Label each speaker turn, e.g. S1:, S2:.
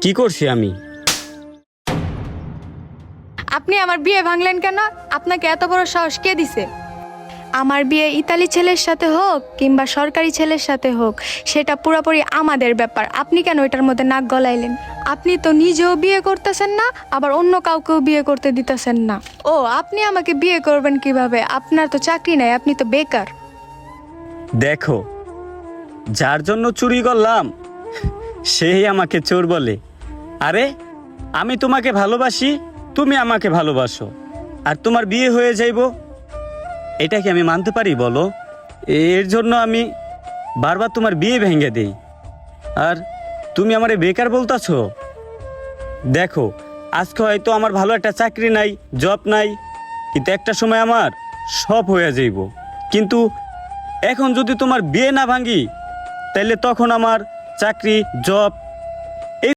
S1: কি করছি আমি?
S2: আপনি আমার বিয়ে ভাঙলেন কেন? আপনাকে এত বড় সাহস কে দিছে? আমার বিয়ে ইতালি ছেলের সাথে হোক কিংবা সরকারি ছেলের সাথে হোক, সেটা পুরোপুরি আমাদের ব্যাপার। আপনি কেন এটার মধ্যে নাক গলাইলেন? আপনি তো নিজেও বিয়ে করতেছেন না, আবার অন্য কাউকেও বিয়ে করতে দিতেছেন না। ও, আপনি আমাকে বিয়ে করবেন কিভাবে? আপনার তো চাকরি নাই, আপনি তো বেকার।
S1: দেখো, যার জন্য চুরি করলাম সেই আমাকে চোর বলে। আরে আমি তোমাকে ভালোবাসি, তুমি আমাকে ভালোবাসো, আর তোমার বিয়ে হয়ে যাইব, এটা কি আমি মানতে পারি বলো? এর জন্য আমি বারবার তোমার বিয়ে ভেঙে দেই, আর তুমি আমারে বেকার বলতাছো? দেখো, আজকে হয়তো আমার ভালো একটা চাকরি নাই, জব নাই, কিন্তু একটা সময় আমার সব হয়ে যাইব। কিন্তু এখন যদি তোমার বিয়ে না ভাঙি, তাইলে তখন আমার চাকরি, জব